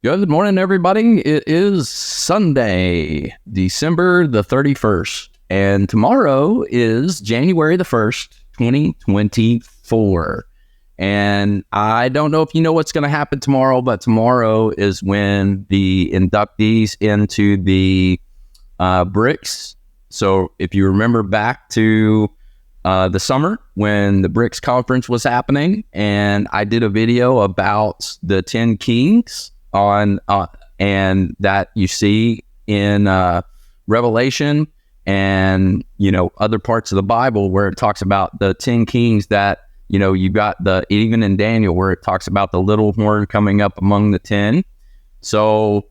Good morning, everybody. It is Sunday, December the 31st, and tomorrow is January the 1st, 2024. And I don't know if you know what's going to happen tomorrow, but tomorrow is when the inductees into the BRICS. So if you remember back to the summer when the BRICS conference was happening, and I did a video about the 10 kings on and that you see in Revelation and other parts of the Bible where it talks about the 10 kings that you got even in Daniel where it talks about the little horn coming up among the 10. So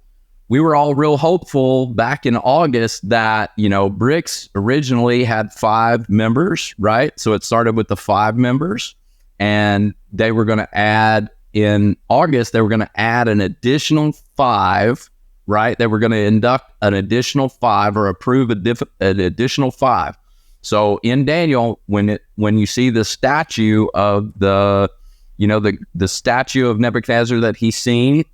we were all real hopeful back in August that BRICS originally had 5 members, right? So it started with the 5 members, and they were going to add in August, they were going to add an additional 5, right? They were going to induct an additional 5 or approve an additional 5. So in Daniel, when you see the statue of the statue of Nebuchadnezzar that he's seen,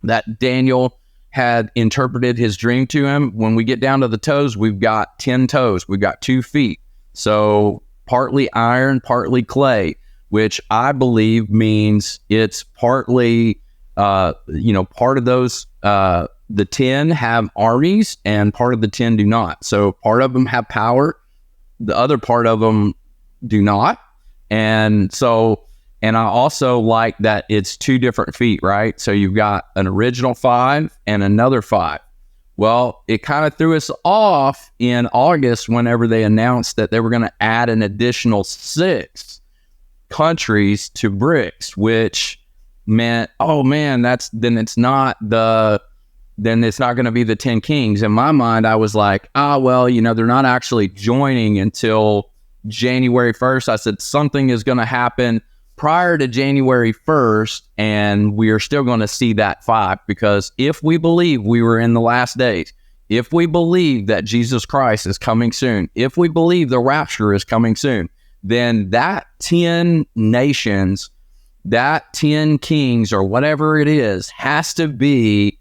that Daniel had interpreted his dream to him, when we get down to the toes, we've got 10 toes. We've got 2 feet. So partly iron, partly clay, which I believe means it's partly, part of those, the 10 have armies and part of the 10 do not. So part of them have power, the other part of them do not. And I also like that it's 2 different feet, right? So you've got an original 5 and another 5. Well, it kind of threw us off in August whenever they announced that they were going to add an additional 6 countries to BRICS, which meant, then it's not going to be the 10 kings. In my mind, I was like, they're not actually joining until January 1st. I said something is going to happen prior to January 1st, and we are still going to see that 5, because if we believe we were in the last days, if we believe that Jesus Christ is coming soon, if we believe the rapture is coming soon, then that 10 nations, that 10 kings or whatever it is, has to be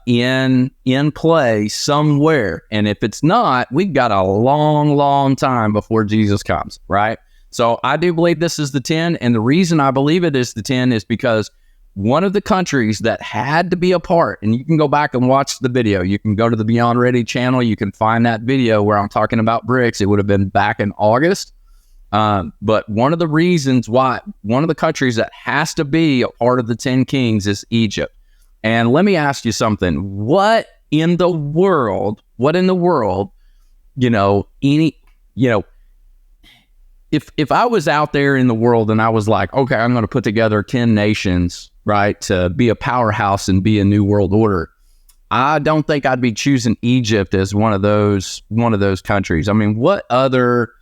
in play somewhere. And if it's not, we've got a long, long time before Jesus comes, right? So I do believe this is the 10. And the reason I believe it is the 10 is because one of the countries that had to be a part, and you can go back and watch the video. You can go to the Beyond Ready channel. You can find that video where I'm talking about BRICS. It would have been back in August. But one of the reasons why, one of the countries that has to be a part of the 10 kings is Egypt. And let me ask you something. What in the world, if I was out there in the world and I was like, okay, I'm going to put together 10 nations, right, to be a powerhouse and be a new world order, I don't think I'd be choosing Egypt as one of those countries. I mean, what other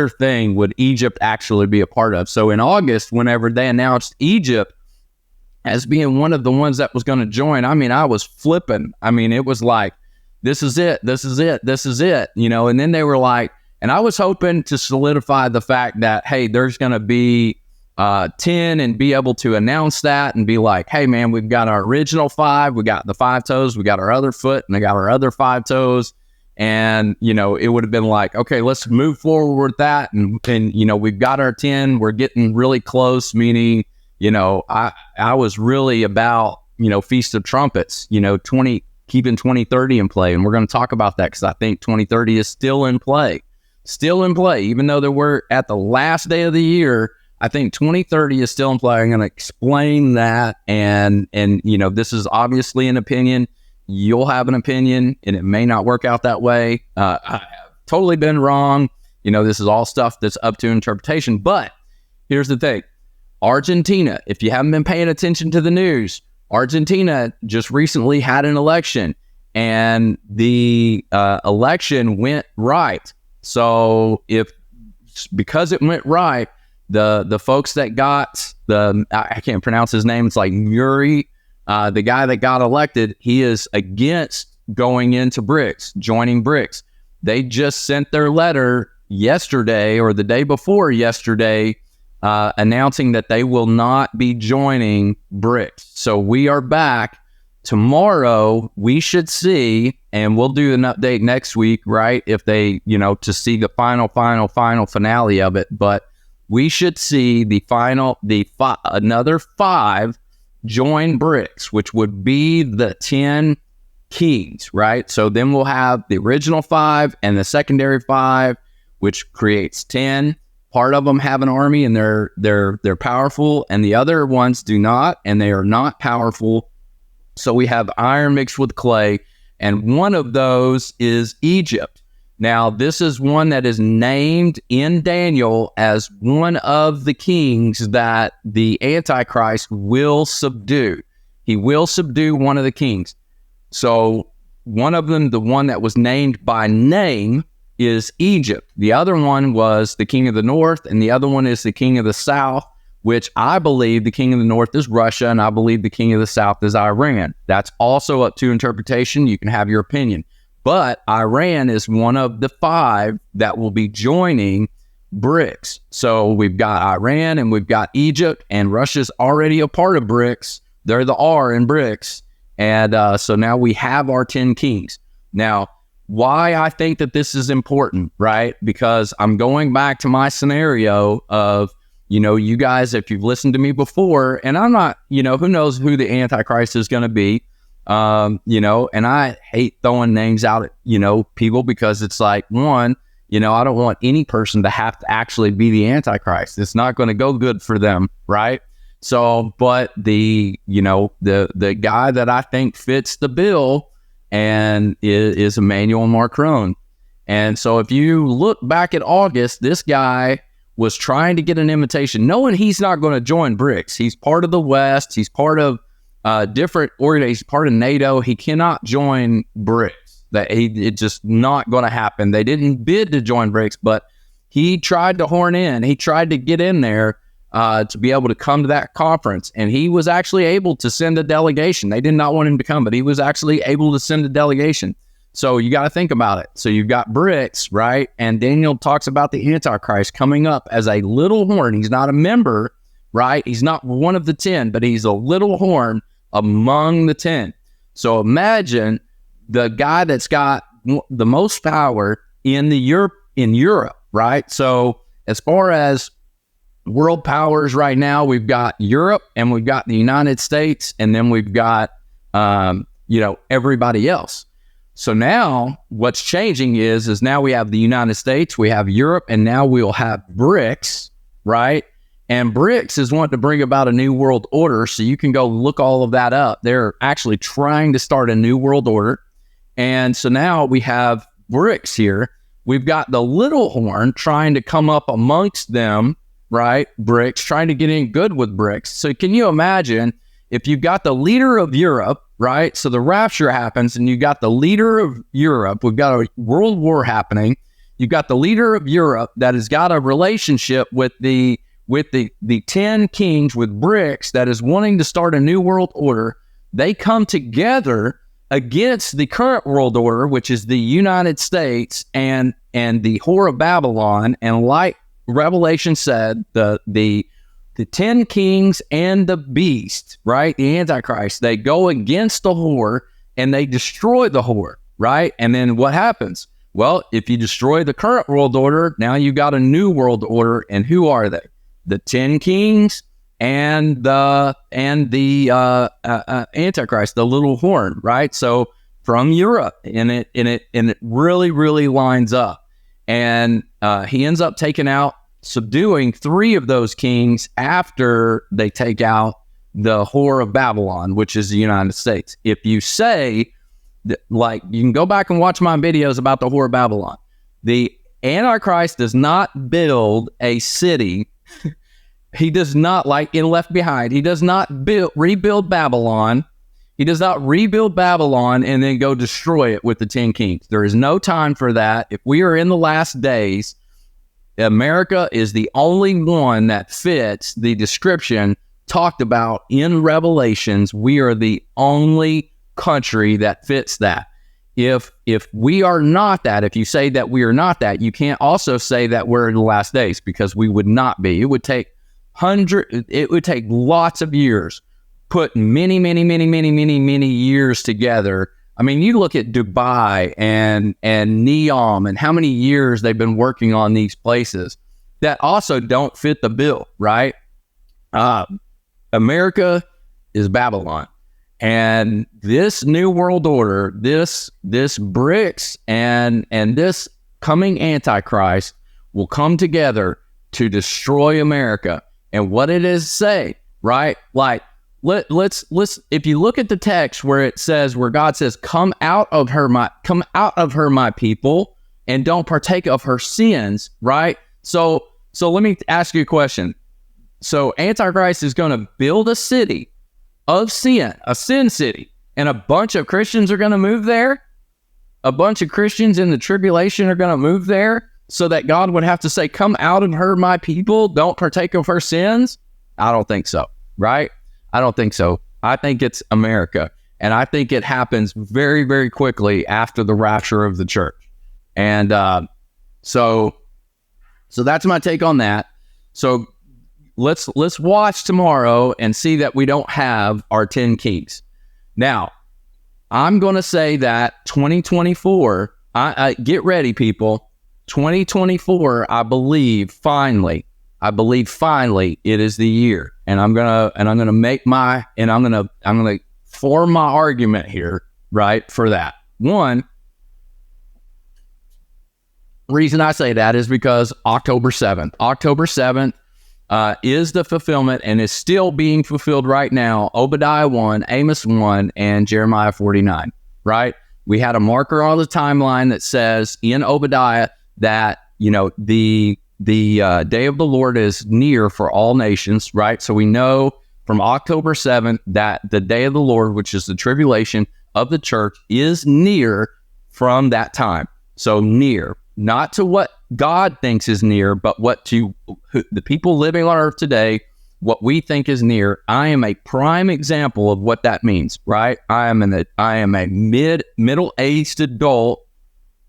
thing would Egypt actually be a part of? So in August, whenever they announced Egypt as being one of the ones that was going to join, I mean, I was flipping. I mean, it was like, this is it. And then they were like, and I was hoping to solidify the fact that, hey, there's going to be 10 and be able to announce that and be like, hey, man, we've got our original 5. We got the 5 toes. We got our other foot and we got our other 5 toes. And, it would have been like, okay, let's move forward with that. And we've got our 10. We're getting really close, meaning, I was really about, Feast of Trumpets, keeping 2030 in play. And we're going to talk about that because I think 2030 is still in play. Even though we're at the last day of the year, I think 2030 is still in play. I'm going to explain that. And this is obviously an opinion. You'll have an opinion and it may not work out that way. I have totally been wrong. This is all stuff that's up to interpretation. But here's the thing. Argentina, if you haven't been paying attention to the news, Argentina just recently had an election and the election went right. So because it went right, the folks that got I can't pronounce his name. It's like Muri, the guy that got elected, he is against going into BRICS, joining BRICS. They just sent their letter yesterday or the day before yesterday announcing that they will not be joining BRICS. So we are back. Tomorrow, we should see, and we'll do an update next week, right? If they, to see the final finale of it. But we should see another 5 join BRICS, which would be the 10 kings, right? So then we'll have the original 5 and the secondary 5, which creates 10. Part of them have an army and they're powerful, and the other ones do not, and they are not powerful. So we have iron mixed with clay, and one of those is Egypt. Now, this is one that is named in Daniel as one of the kings that the Antichrist will subdue. He will subdue one of the kings. So one of them, the one that was named by name, is Egypt. The other one was the king of the north, and the other one is the king of the south, which I believe the king of the north is Russia, and I believe the king of the south is Iran. That's also up to interpretation. You can have your opinion. But Iran is one of the 5 that will be joining BRICS. So we've got Iran and we've got Egypt, and Russia's already a part of BRICS. They're the R in BRICS. And so now we have our 10 kings. Now, why I think that this is important, right? Because I'm going back to my scenario of, you guys, if you've listened to me before, and I'm not, who knows who the Antichrist is going to be, and I hate throwing names out at, people, because it's like, one, I don't want any person to have to actually be the Antichrist. It's not going to go good for them, right? So, but the guy that I think fits the bill and is Emmanuel Macron. And so if you look back at August, this guy was trying to get an invitation, knowing he's not going to join BRICS. He's part of the West. He's part of different organizations. He's part of NATO. He cannot join BRICS. It's just not going to happen. They didn't bid to join BRICS, but he tried to horn in. He tried to get in there to be able to come to that conference. And he was actually able to send a delegation. They did not want him to come, but he was actually able to send a delegation. So you got to think about it. So you've got BRICS, right? And Daniel talks about the Antichrist coming up as a little horn. He's not a member, right? He's not one of the 10, but he's a little horn among the 10. So imagine the guy that's got the most power in Europe, right? So as far as world powers right now, we've got Europe and we've got the United States, and then we've got, everybody else. So now what's changing is now we have the United States, we have Europe, and now we'll have BRICS, right? And BRICS is wanting to bring about a new world order. So you can go look all of that up. They're actually trying to start a new world order. And so now we have BRICS here. We've got the little horn trying to come up amongst them, right? BRICS, trying to get in good with BRICS. So can you imagine if you've got the leader of Europe, right? So the rapture happens and you got the leader of Europe. We've got a world war happening. You've got the leader of Europe that has got a relationship with the 10 kings with BRICS that is wanting to start a new world order. They come together against the current world order, which is the United States and the whore of Babylon. And like Revelation said, the 10 kings and the beast, right? The Antichrist, they go against the whore and they destroy the whore, right? And then what happens? Well, if you destroy the current world order, now you got a new world order. And who are they? The 10 kings and the Antichrist, the little horn, right? So from Europe, and it really, really lines up. And he ends up subduing 3 of those kings after they take out the whore of Babylon, which is the United States. If you say, like, you can go back and watch my videos about the whore of Babylon. The Antichrist does not build a city. He does not, like in Left Behind, he does not rebuild Babylon. He does not rebuild Babylon and then go destroy it with the 10 kings. There is no time for that. If we are in the last days, America is the only one that fits the description talked about in Revelations. We are the only country that fits that. If we are not that, if you say that we are not that, you can't also say that we're in the last days, because we would not be. It would take it would take lots of years, put many years together. I mean, you look at Dubai and Neom and how many years they've been working on these places that also don't fit the bill, right? America is Babylon. And this new world order, this BRICS and this coming Antichrist will come together to destroy America. And what it is say, right? Like, let's if you look at the text where God says, come out of her my people, and don't partake of her sins, right? So let me ask you a question. So Antichrist is going to build a city of sin, a sin city, and a bunch of Christians are going to move there. A bunch of Christians in the tribulation are going to move there so that God would have to say, come out of her, my people, don't partake of her sins. I don't think so, right? I don't think so. I think it's America. And I think it happens very, very quickly after the rapture of the church. And so that's my take on that. So let's watch tomorrow and see that we don't have our 10 keys. Now, I'm going to say that 2024, get ready, people. 2024, I believe finally it is the year. And I'm going to form my argument here, right, for that. One reason I say that is because October 7th is the fulfillment and is still being fulfilled right now. Obadiah 1, Amos 1, and Jeremiah 49, right? We had a marker on the timeline that says in Obadiah that, the day of the Lord is near for all nations, right? So we know from October 7th that the day of the Lord, which is the tribulation of the church, is near from that time. So near, not to what God thinks is near, but what to the people living on earth today, what we think is near. I am a prime example of what that means, right? I am a middle-aged adult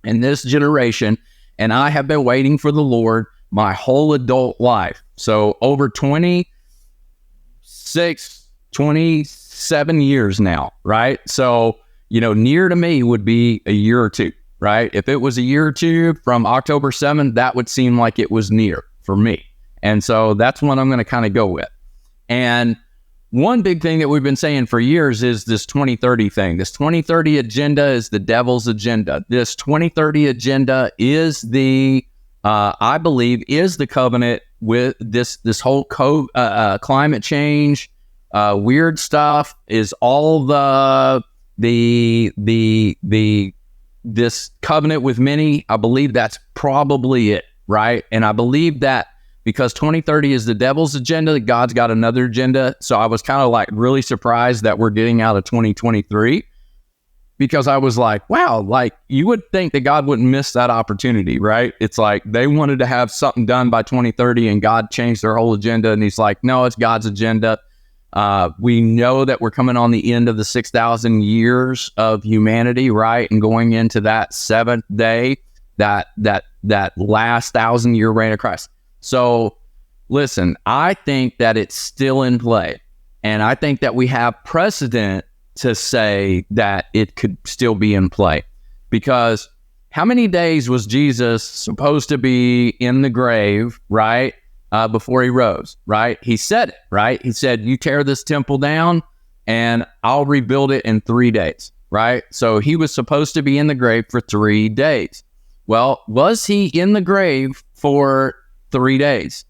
in this generation, and I have been waiting for the Lord my whole adult life. So over 27 years now, right? So, near to me would be a year or two, right? If it was a year or two from October 7th, that would seem like it was near for me. And so that's what I'm going to kind of go with. And one big thing that we've been saying for years is this 2030 thing. This 2030 agenda is the devil's agenda. This 2030 agenda is I believe, is the covenant with this whole climate change, weird stuff, is all this covenant with many. I believe that's probably it, right? And I believe that because 2030 is the devil's agenda, that God's got another agenda. So I was kind of like really surprised that we're getting out of 2023, because I was like, wow, like you would think that God wouldn't miss that opportunity, right? It's like they wanted to have something done by 2030 and God changed their whole agenda. And he's like, no, it's God's agenda. We know that we're coming on the end of the 6,000 years of humanity, right? And going into that seventh day, that last 1,000-year reign of Christ. So listen, I think that it's still in play. And I think that we have precedent to say that it could still be in play. Because how many days was Jesus supposed to be in the grave, right? Before he rose, right? He said it, right? He said, you tear this temple down and I'll rebuild it in 3 days, right? So he was supposed to be in the grave for 3 days. Well, was he in the grave for 3 days?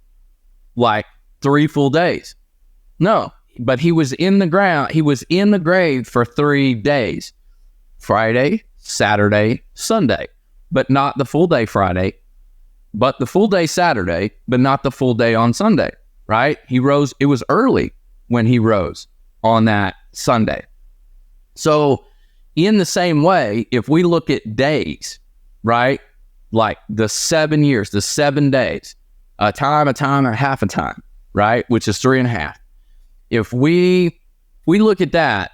Like 3 full days? No, but he was in the ground. He was in the grave for 3 days. Friday, Saturday, Sunday, but not the full day Friday, but the full day Saturday, but not the full day on Sunday, right? He rose, it was early when he rose on that Sunday. So in the same way, if we look at days, right? Like the 7 years, the 7 days, a time, and half a time, right? Which is 3.5. If we look at that,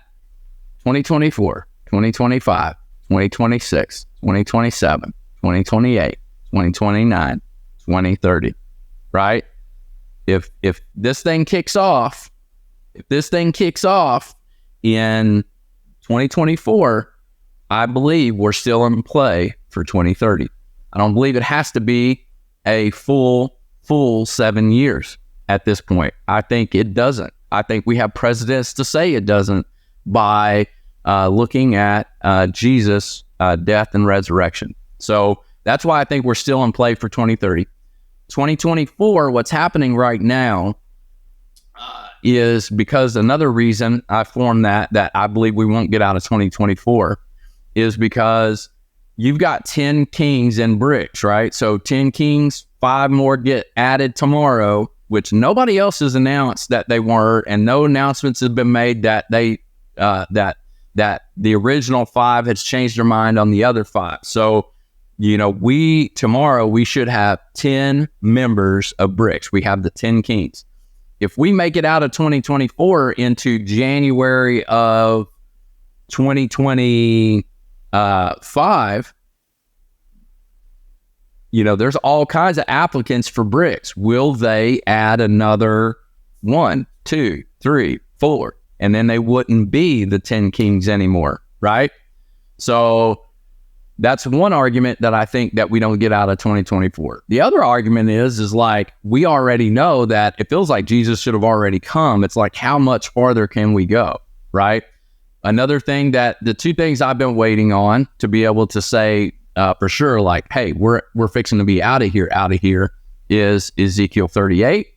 2024, 2025, 2026, 2027, 2028, 2029, 2030, right? if this thing kicks off, in 2024, I believe we're still in play for 2030. I don't believe it has to be a full 7 years at this point. I think it doesn't. I think we have precedents to say it doesn't by looking at Jesus' death and resurrection. So that's why I think we're still in play for 2030. 2024, what's happening right now is because another reason I formed that I believe we won't get out of 2024 is because you've got 10 kings in BRICS, right? So 10 kings, 5 more get added tomorrow, which nobody else has announced that they were, and no announcements have been made that they that the original 5 has changed their mind on the other 5. So, tomorrow we should have 10 members of BRICS. We have the 10 kings. If we make it out of 2024 into January of 2025, there's all kinds of applicants for BRICS. Will they add another 1, 2, 3, 4? And then they wouldn't be the 10 kings anymore, right? So that's one argument that I think that we don't get out of 2024. The other argument is like, we already know that it feels like Jesus should have already come. It's like, how much farther can we go, right? Another thing that the 2 things I've been waiting on to be able to say for sure, like, hey, we're fixing to be out of here is Ezekiel 38.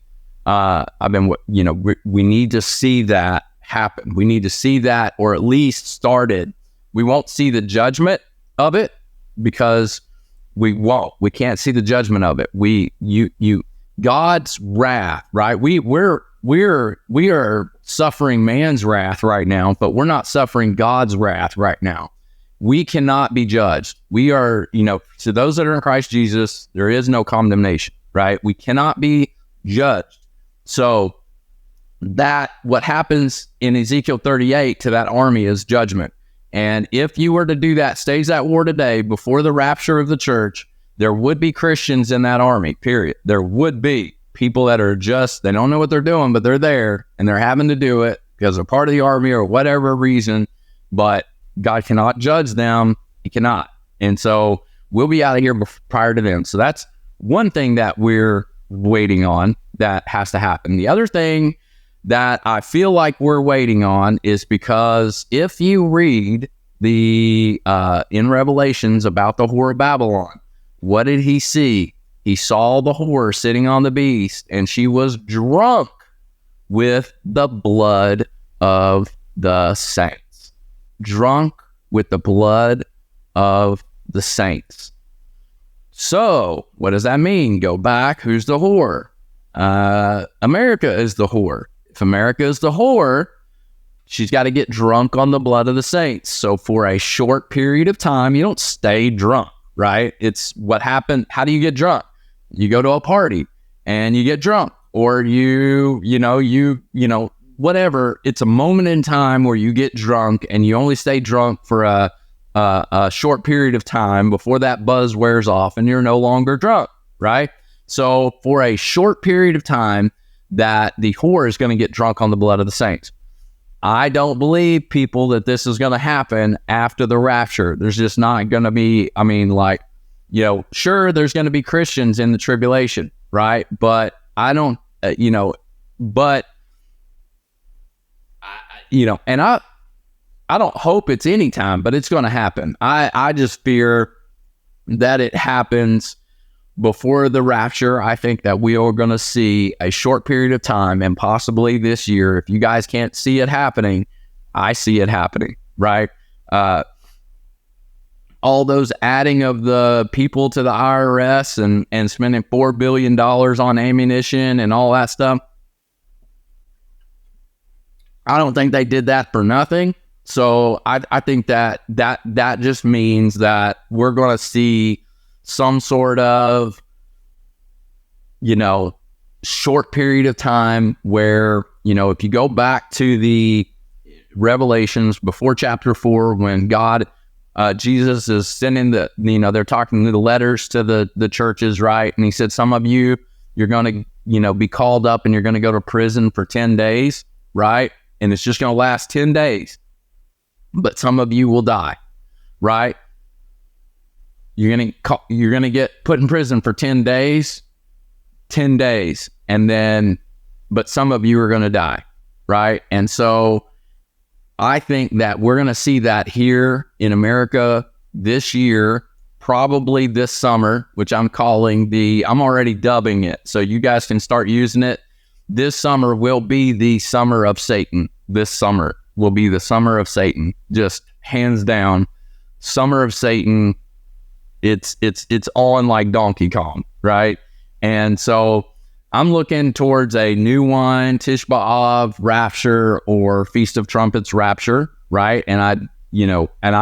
We need to see that happen. We need to see that, or at least started. We won't see the judgment of it because we can't see the judgment of it. God's wrath, right? We are suffering man's wrath right now, but we're not suffering God's wrath right now. We cannot be judged. We are, to those that are in Christ Jesus, there is no condemnation, right? We cannot be judged. So that what happens in Ezekiel 38 to that army is judgment. And if you were to do that, stage that war today before the rapture of the church, there would be Christians in that army, period. There would be people that are they don't know what they're doing, but they're there and they're having to do it because they're part of the army or whatever reason, but God cannot judge them. He cannot. And so we'll be out of here prior to them. So that's one thing that we're waiting on that has to happen. The other thing that I feel like we're waiting on is because if you read in Revelations about the whore of Babylon, what did he see? He saw the whore sitting on the beast, and she was drunk with the blood of the saints. Drunk with the blood of the saints. So, what does that mean? Go back. Who's the whore? America is the whore. If America is the whore, she's got to get drunk on the blood of the saints. So for a short period of time, you don't stay drunk, right? It's what happened. How do you get drunk? You go to a party and you get drunk, or whatever. It's a moment in time where you get drunk, and you only stay drunk for a short period of time before that buzz wears off and you're no longer drunk, right? So for a short period of time, that the whore is going to get drunk on the blood of the saints. I don't believe, people, that this is going to happen after the rapture. There's just not going to be, sure, there's going to be Christians in the tribulation, right? But I don't, and I don't hope it's any time, but it's going to happen. I just fear that it happens before the rapture. I think that we are going to see a short period of time, and possibly this year. If you guys can't see it happening, I see it happening, right? All those adding of the people to the IRS and spending $4 billion on ammunition and all that stuff. I don't think they did that for nothing. So I think that just means that we're going to see some sort of, short period of time where, if you go back to the Revelations before chapter 4, when Jesus is sending they're talking the letters to the churches, right? And he said, some of you, you're going be called up and you're going to go to prison for 10 days, right? And it's just going to last 10 days. But some of you will die, right? You're going to get put in prison for 10 days, and then, but some of you are going to die, right? And so I think that we're going to see that here in America this year, probably this summer, which I'm already dubbing it, so you guys can start using it. This summer will be the summer of Satan. This summer will be the summer of Satan, just hands down. Summer of Satan. It's on like Donkey Kong, right? And so I'm looking towards a new wine, Tish B'Av, Rapture, or Feast of Trumpets, Rapture, right? And I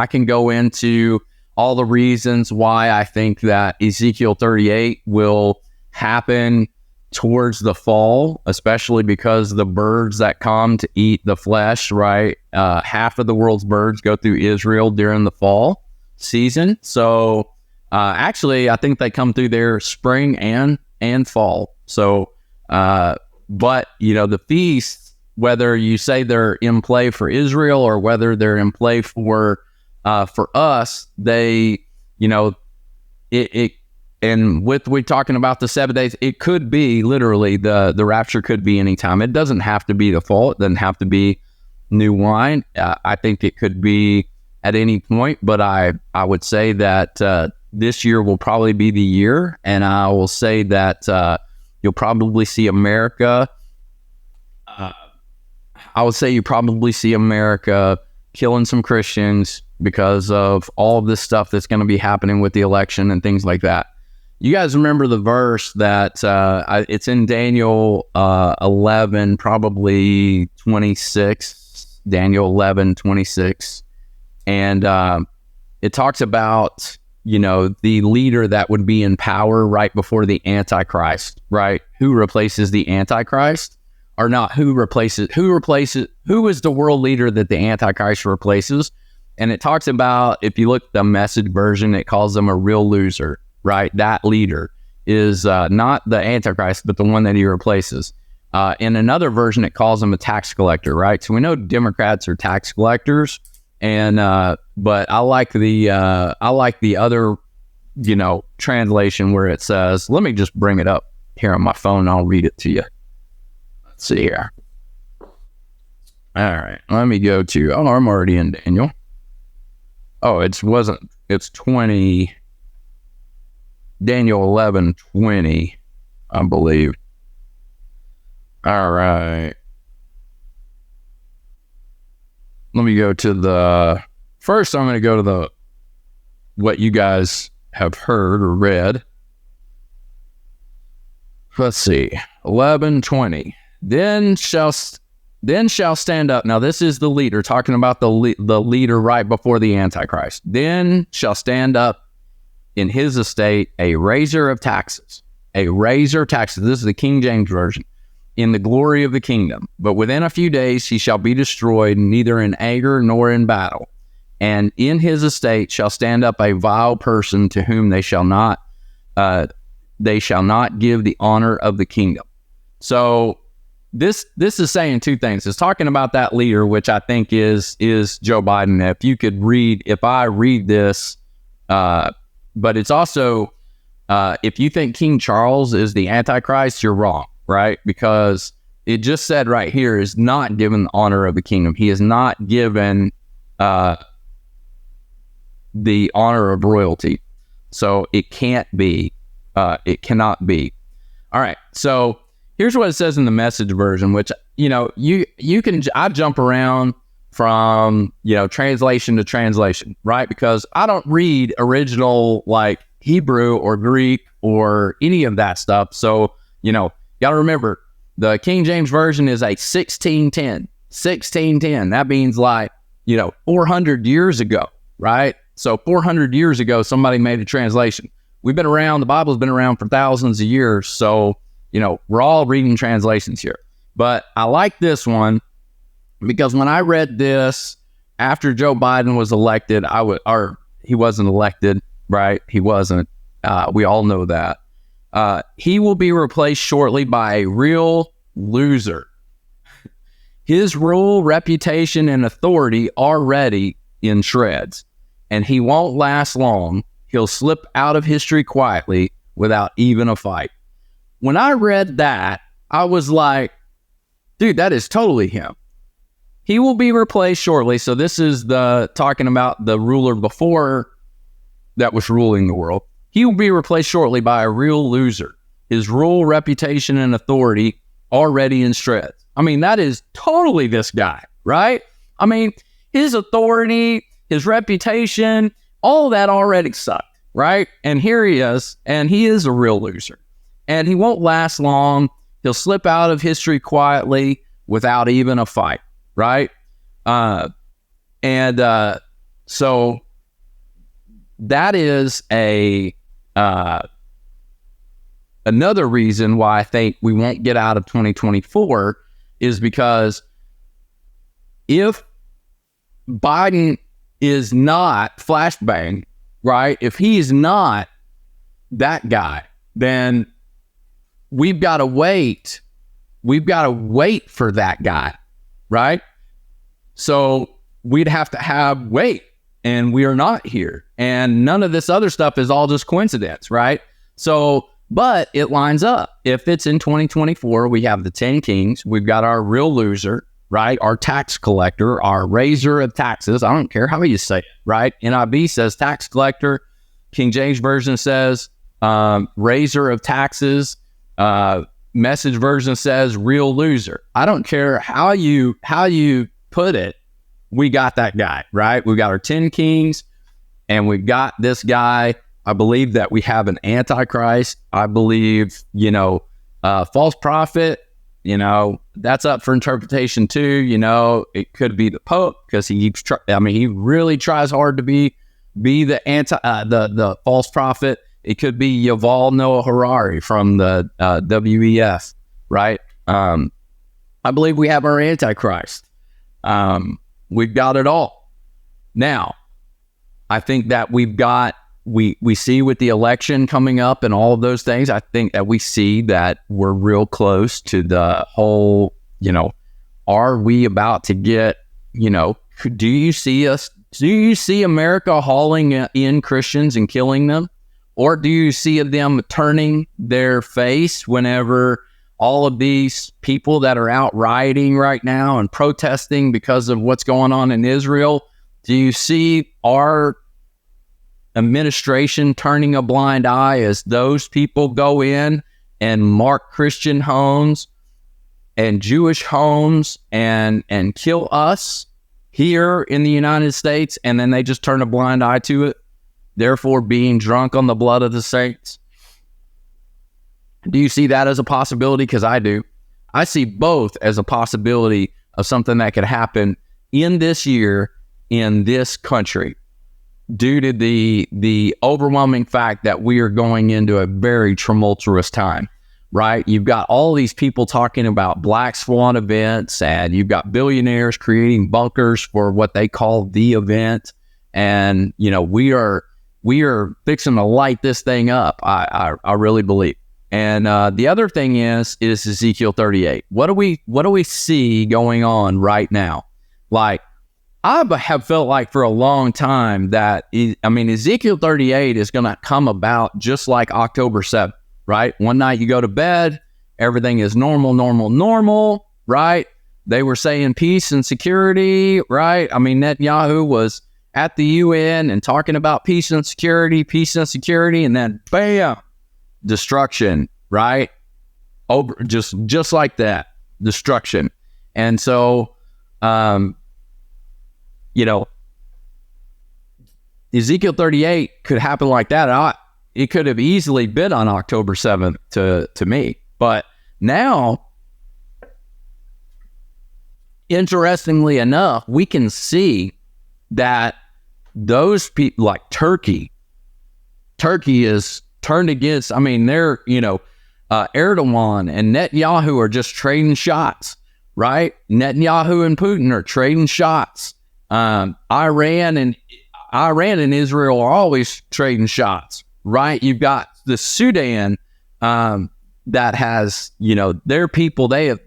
can go into all the reasons why I think that Ezekiel 38 will happen towards the fall, especially because the birds that come to eat the flesh, right? Half of the world's birds go through Israel during the fall season. So actually, I think they come through there spring and fall. So, but the feasts, whether you say they're in play for Israel or whether they're in play for us, they, and with we talking about the 7 days, it could be literally the rapture could be anytime. It doesn't have to be the fall. It doesn't have to be new wine. I think it could be at any point, but I would say that this year will probably be the year, and I will say that you'll probably see America. I would say you probably see America killing some Christians because of all of this stuff that's going to be happening with the election and things like that. You guys remember the verse that it's in Daniel 11, probably 26, Daniel 11, 26. And it talks about, the leader that would be in power right before the Antichrist, right? Who replaces the Antichrist? Or not who is the world leader that the Antichrist replaces? And it talks about, if you look at the Message version, it calls them a real loser, right? That leader is not the Antichrist, but the one that he replaces. In another version, it calls him a tax collector, right? So we know Democrats are tax collectors, and but I like the other, translation where it says, let me just bring it up here on my phone and I'll read it to you. Let's see here. All right, let me go to, I'm already in Daniel. Oh, it's 20, Daniel 11:20, I believe. All right. Let me go to first I'm going to go to what you guys have heard or read. Let's see. 11:20. Then shall stand up. Now this is the leader, talking about the leader right before the Antichrist. Then shall stand up in his estate a raiser of taxes. A raiser of taxes. This is the King James Version. In the glory of the kingdom. But within a few days he shall be destroyed, neither in anger nor in battle. And in his estate shall stand up a vile person, to whom they shall not give the honor of the kingdom. So this is saying two things. It's talking about that leader, which I think is Joe Biden. If I read this, but it's also, if you think King Charles is the Antichrist, you're wrong, right? Because it just said right here, is not given the honor of the kingdom. He is not given the honor of royalty. So it can't be. It cannot be. All right. So here's what it says in the Message version, which, I jump around from, translation to translation, right? Because I don't read original like Hebrew or Greek or any of that stuff. So, you got to remember, the King James Version is a 1610. 1610. That means 400 years ago, right? So 400 years ago, somebody made a translation. We've been around, the Bible's been around for thousands of years. So, we're all reading translations here. But I like this one because when I read this after Joe Biden was elected, he wasn't elected, right? He wasn't. We all know that. He will be replaced shortly by a real loser. His rule, reputation, and authority already in shreds, and he won't last long. He'll slip out of history quietly without even a fight. When I read that, I was like, dude, that is totally him. He will be replaced shortly. So this is talking about the ruler before that was ruling the world. He will be replaced shortly by a real loser. His rule, reputation, and authority already in shreds. I mean, that is totally this guy, right? I mean, his authority, his reputation, all that already sucked, right? And here he is, and he is a real loser. And he won't last long. He'll slip out of history quietly without even a fight, right? So that is another reason why I think we won't get out of 2024 is because if Biden is not flashbang, right? If he's not that guy, then we've got to wait. We've got to wait for that guy, right? So we'd have to wait, and we are not here. And none of this other stuff is all just coincidence, right? So, but it lines up. If it's in 2024, we have the 10 kings. We've got our real loser, right? Our tax collector, our raiser of taxes. I don't care how you say it, right? NIV says tax collector. King James Version says raiser of taxes. Message Version says real loser. I don't care how you put it. We got that guy, right? We got our 10 kings, and we've got this guy. I believe that we have an Antichrist. I believe, false prophet, that's up for interpretation too. It could be the Pope because he really tries hard to be the the false prophet. It could be Yuval Noah Harari from the WEF, right? I believe we have our Antichrist. We've got it all. Now, I think that we see with the election coming up and all of those things, I think that we see that we're real close to the whole, are we about to get, do you see America hauling in Christians and killing them? Or do you see them turning their face whenever all of these people that are out rioting right now and protesting because of what's going on in Israel? Do you see our administration turning a blind eye as those people go in and mark Christian homes and Jewish homes and kill us here in the United States, and then they just turn a blind eye to it, therefore being drunk on the blood of the saints? Do you see that as a possibility? Because I do. I see both as a possibility of something that could happen in this year in this country, due to the overwhelming fact that we are going into a very tumultuous time, right? You've got all these people talking about black swan events, and you've got billionaires creating bunkers for what they call the event. And, we are fixing to light this thing up. I really believe. And the other thing is Ezekiel 38. What do we see going on right now? Like, I have felt like for a long time that, Ezekiel 38 is going to come about just like October 7th, right? One night you go to bed, everything is normal, right? They were saying peace and security, right? Netanyahu was at the UN and talking about peace and security, and then bam, destruction, right? Over, just like that, destruction. And so, Ezekiel 38 could happen like that. It could have easily been on October 7th to me. But now, interestingly enough, we can see that those people like Turkey is turned against, they're, Erdogan and Netanyahu are just trading shots, right? Netanyahu and Putin are trading shots. Iran and Israel are always trading shots, right? You've got the Sudan that has, their people, they have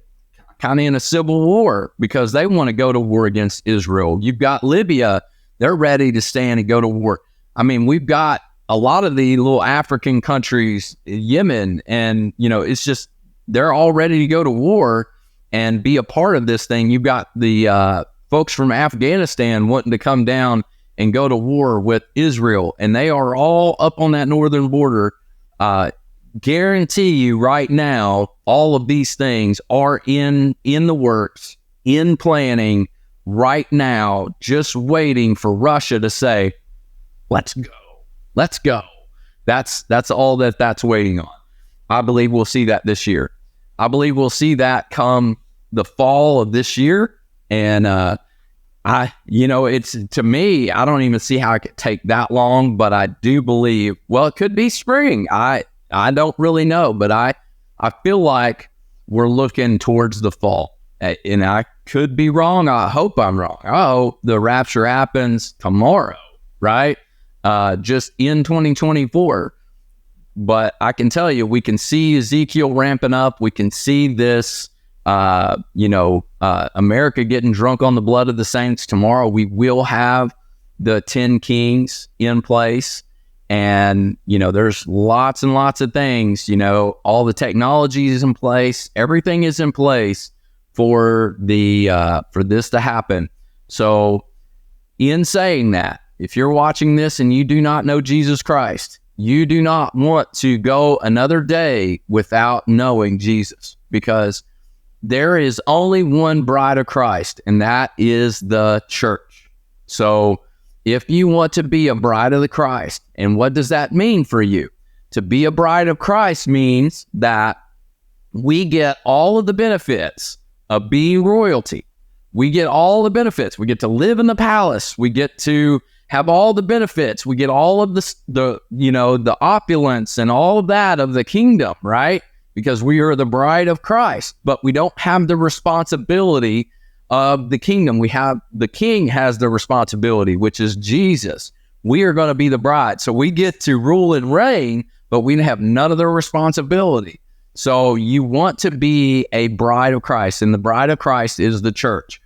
kind of in a civil war because they want to go to war against Israel. You've got Libya, they're ready to stand and go to war. I mean, we've got a lot of the little African countries, Yemen, and, it's just, they're all ready to go to war and be a part of this thing. You've got the folks from Afghanistan wanting to come down and go to war with Israel, and they are all up on that northern border. Guarantee you right now, all of these things are in the works, in planning right now, just waiting for Russia to say, let's go. That's all that's waiting on. I believe we'll see that this year. I believe we'll see that come the fall of this year. And, it's, to me, I don't even see how it could take that long, but I do believe, well, it could be spring. I don't really know, but I feel like we're looking towards the fall, and I could be wrong. I hope I'm wrong. I hope the rapture happens tomorrow, right? Just in 2024. But I can tell you, we can see Ezekiel ramping up. We can see this, America getting drunk on the blood of the saints tomorrow. We will have the 10 kings in place. And, there's lots and lots of things, all the technology is in place. Everything is in place for for this to happen. So in saying that, if you're watching this and you do not know Jesus Christ, you do not want to go another day without knowing Jesus, because there is only one bride of Christ, and that is the church. So if you want to be a bride of the Christ, and what does that mean for you? To be a bride of Christ means that we get all of the benefits of being royalty. We get all the benefits. We get to live in the palace. We get to have all the benefits. We get all of the opulence and all of that of the kingdom, right? Because we are the bride of Christ, but we don't have the responsibility of the kingdom. The king has the responsibility, which is Jesus. We are going to be the bride. So we get to rule and reign, but we have none of the responsibility. So you want to be a bride of Christ, and the bride of Christ is the church.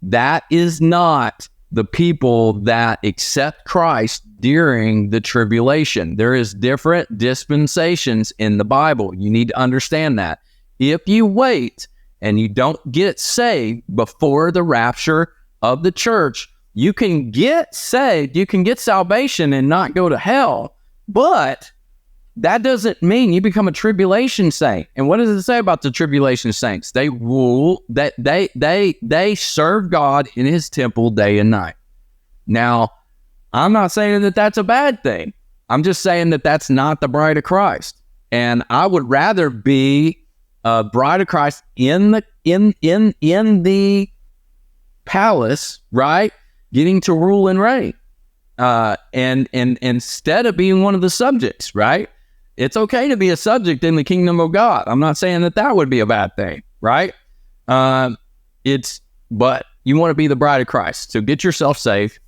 That is not the people that accept Christ during the tribulation. There is different dispensations in the Bible. You need to understand that. If you wait and you don't get saved before the rapture of the church, you can get saved, you can get salvation and not go to hell, but that doesn't mean you become a tribulation saint. And what does it say about the tribulation saints? They rule, that they serve God in his temple day and night. Now, I'm not saying that that's a bad thing. I'm just saying that that's not the bride of Christ. And I would rather be a bride of Christ in the palace, right? Getting to rule and reign. And instead of being one of the subjects, right? It's okay to be a subject in the kingdom of God. I'm not saying that would be a bad thing, right? But you want to be the bride of Christ. So get yourself saved.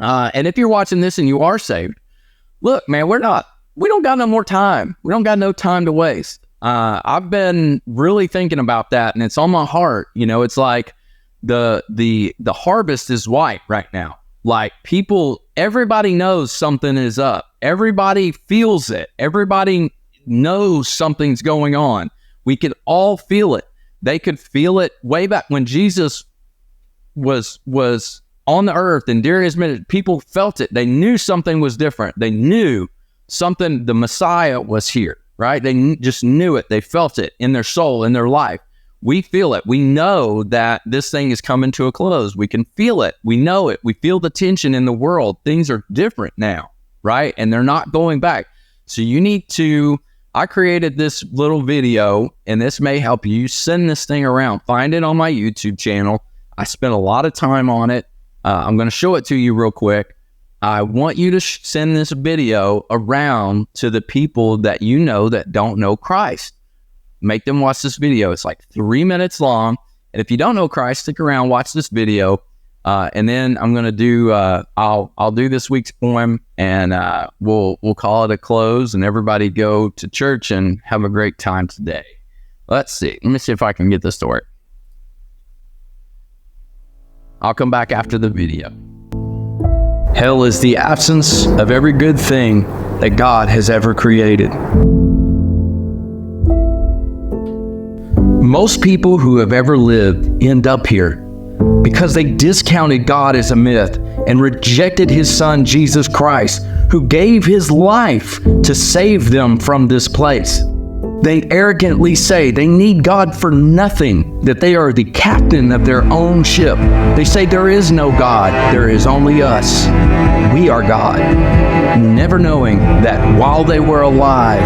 And if you're watching this and you are saved, look, man, we don't got no more time. We don't got no time to waste. I've been really thinking about that, and it's on my heart. It's like the harvest is white right now. Like everybody knows something is up. Everybody feels it. Everybody knows something's going on. We could all feel it. They could feel it way back when Jesus was on the earth, and during his ministry, people felt it. They knew something was different. They knew something, the Messiah was here, right? They just knew it. They felt it in their soul, in their life. We feel it. We know that this thing is coming to a close. We can feel it. We know it. We feel the tension in the world. Things are different now, right? And they're not going back. So I created this little video, and this may help you. Send this thing around. Find it on my YouTube channel. I spent a lot of time on it. I'm going to show it to you real quick. I want you to send this video around to the people that you know that don't know Christ. Make them watch this video. It's like 3 minutes long. And if you don't know Christ, stick around, watch this video. And then I'm going to do, I'll do this week's poem, and we'll call it a close, and everybody go to church and have a great time today. Let's see. Let me see if I can get this to work. I'll come back after the video. Hell is the absence of every good thing that God has ever created. Most people who have ever lived end up here because they discounted God as a myth and rejected his son, Jesus Christ, who gave his life to save them from this place. They arrogantly say they need God for nothing, that they are the captain of their own ship. They say there is no God, there is only us. We are God. Never knowing that while they were alive,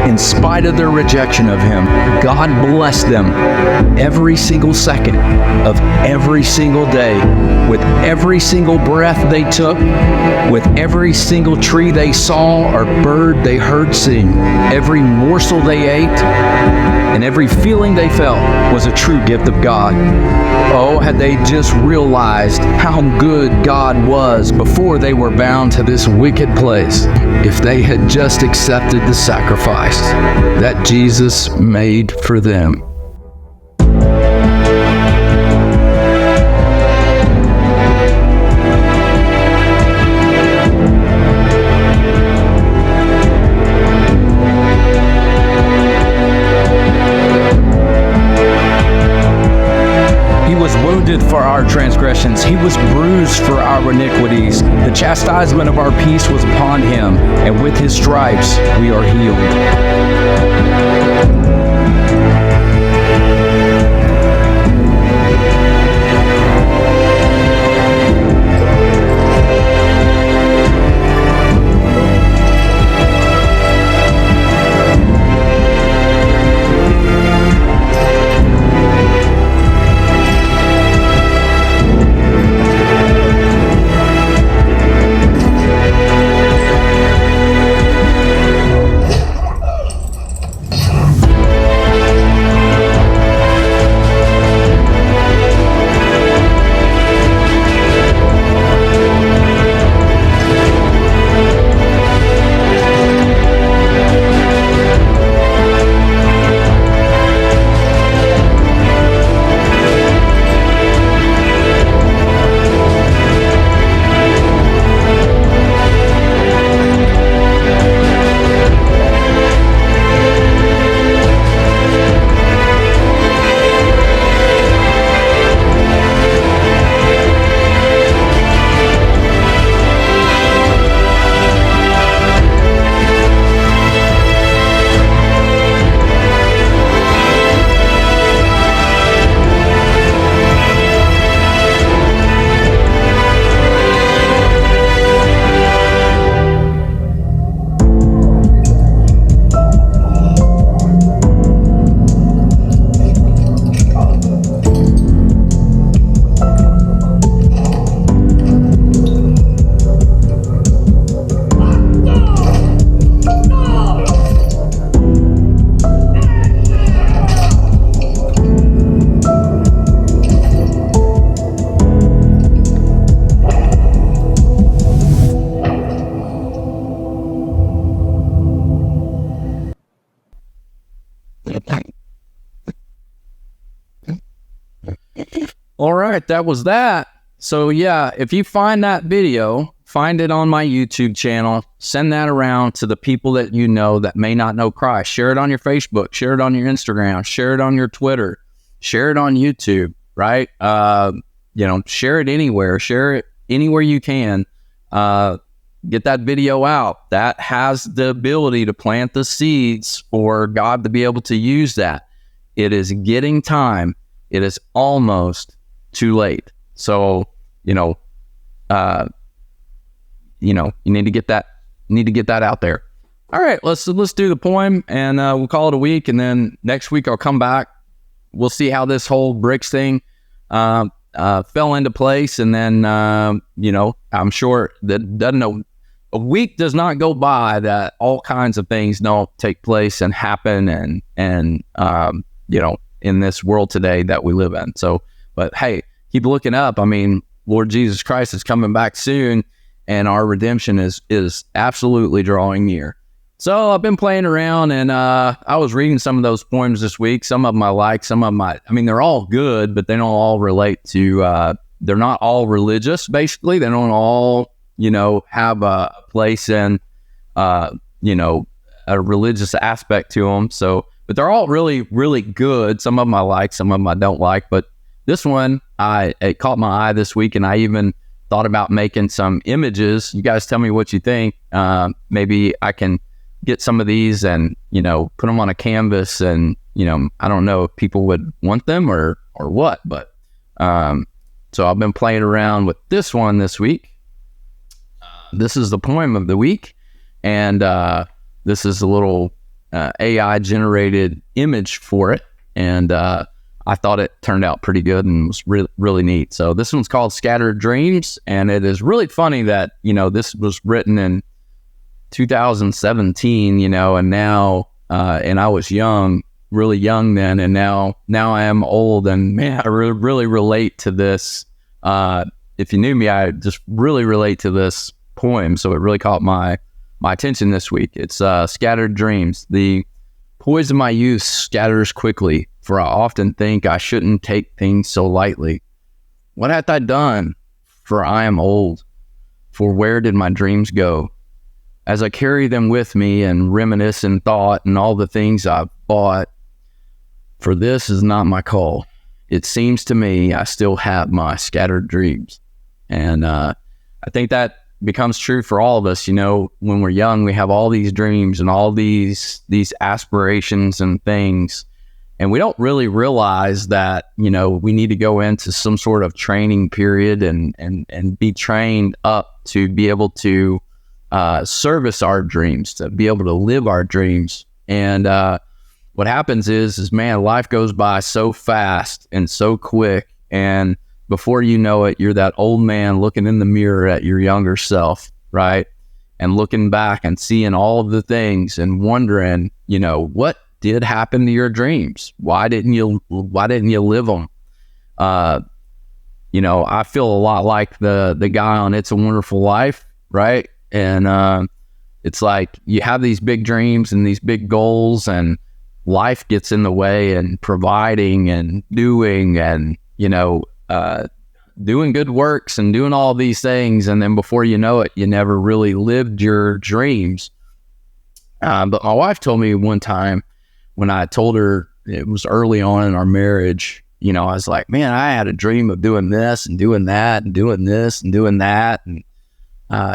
in spite of their rejection of him, God blessed them every single second of every single day, with every single breath they took, with every single tree they saw or bird they heard sing, every morsel they ate, and every feeling they felt was a true gift of God. Oh, had they just realized how good God was before they were bound to this wicked place, if they had just accepted the sacrifice that Jesus made for them. For our transgressions, he was bruised for our iniquities. The chastisement of our peace was upon him, and with his stripes we are healed. All right, that was that. So yeah, if you find that video, find it on my YouTube channel, send that around to the people that you know that may not know Christ. Share it on your Facebook, share it on your Instagram, share it on your Twitter, share it on YouTube, right? Share it anywhere, share it anywhere you can. Get that video out. That has the ability to plant the seeds for God to be able to use that. It is getting time. It is almost too late. So, you need to get that out there. All right, let's do the poem, and we'll call it a week. And then next week I'll come back. We'll see how this whole BRICS thing fell into place, and then I'm sure that a week does not go by that all kinds of things don't take place and happen, and in this world today that we live in. So, but hey, keep looking up. I mean, Lord Jesus Christ is coming back soon, and our redemption is absolutely drawing near. So I've been playing around, and I was reading some of those poems this week. Some of them I like, some of them they're all good, but they don't all relate to, they're not all religious, basically. They don't all, have a place in, a religious aspect to them. So, but they're all really, really good. Some of them I like, some of them I don't like. But this one, it caught my eye this week, and I even thought about making some images. You guys tell me what you think. Maybe I can get some of these and, put them on a canvas, and, I don't know if people would want them or what, but, so I've been playing around with this one this week. This is the poem of the week, and, this is a little, AI generated image for it. And, I thought it turned out pretty good and was really neat. So this one's called Scattered Dreams, and it is really funny that, this was written in 2017, and now, and I was young, really young then, and now I am old, and man, I really relate to this. If you knew me, I just really relate to this poem, so it really caught my attention this week. It's Scattered Dreams. The poise of my youth scatters quickly, for I often think I shouldn't take things so lightly. What hath I done? For I am old. For where did my dreams go? As I carry them with me and reminisce in thought and all the things I've bought, for this is not my call. It seems to me I still have my scattered dreams. And I think that becomes true for all of us. When we're young, we have all these dreams and all these aspirations and things, and we don't really realize that, we need to go into some sort of training period and be trained up to be able to service our dreams, to be able to live our dreams. And what happens is man, life goes by so fast and so quick, and before you know it, you're that old man looking in the mirror at your younger self, right? And looking back and seeing all of the things and wondering, what did happen to your dreams? Why didn't you live them? I feel a lot like the guy on It's a Wonderful Life, right? And it's like you have these big dreams and these big goals, and life gets in the way, and providing and doing and, doing good works and doing all these things. And then before you know it, you never really lived your dreams. But my wife told me one time, when I told her, it was early on in our marriage, I was like, man, I had a dream of doing this and doing that and doing this and doing that. And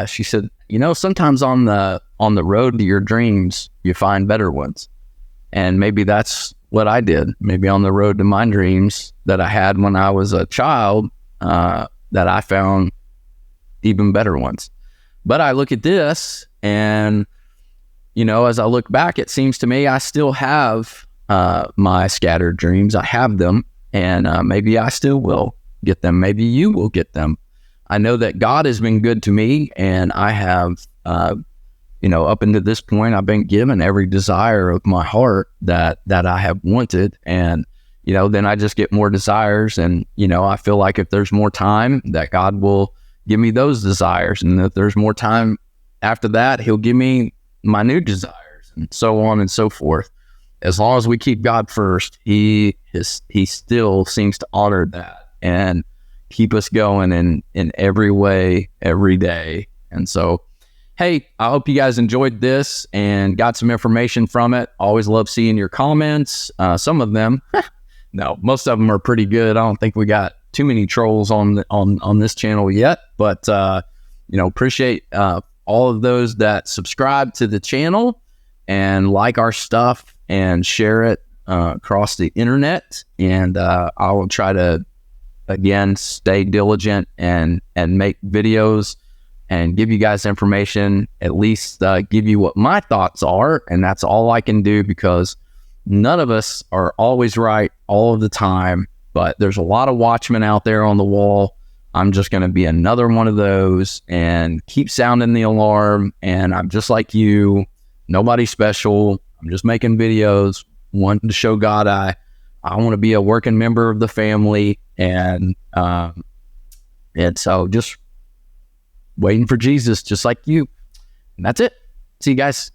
she said, sometimes on the road to your dreams, you find better ones. And maybe that's what I did. Maybe on the road to my dreams that I had when I was a child, that I found even better ones. But I look at this, and, as I look back, it seems to me I still have my scattered dreams. I have them, and maybe I still will get them. Maybe you will get them. I know that God has been good to me, and I have, up until this point, I've been given every desire of my heart that I have wanted. And, then I just get more desires. And, I feel like if there's more time, that God will give me those desires. And if there's more time after that, he'll give me my new desires, and so on and so forth. As long as we keep God first, he still seems to honor that and keep us going in every way, every day. And so, hey, I hope you guys enjoyed this and got some information from it. Always love seeing your comments. Some of them, no, most of them are pretty good. I don't think we got too many trolls on this channel yet, but appreciate all of those that subscribe to the channel and like our stuff and share it across the internet. And I will try to, again, stay diligent and make videos and give you guys information, at least give you what my thoughts are. And that's all I can do, because none of us are always right all of the time, but there's a lot of watchmen out there on the wall. I'm just going to be another one of those and keep sounding the alarm. And I'm just like you, nobody special. I'm just making videos, wanting to show God I want to be a working member of the family. And And so just waiting for Jesus, just like you. And that's it. See you guys.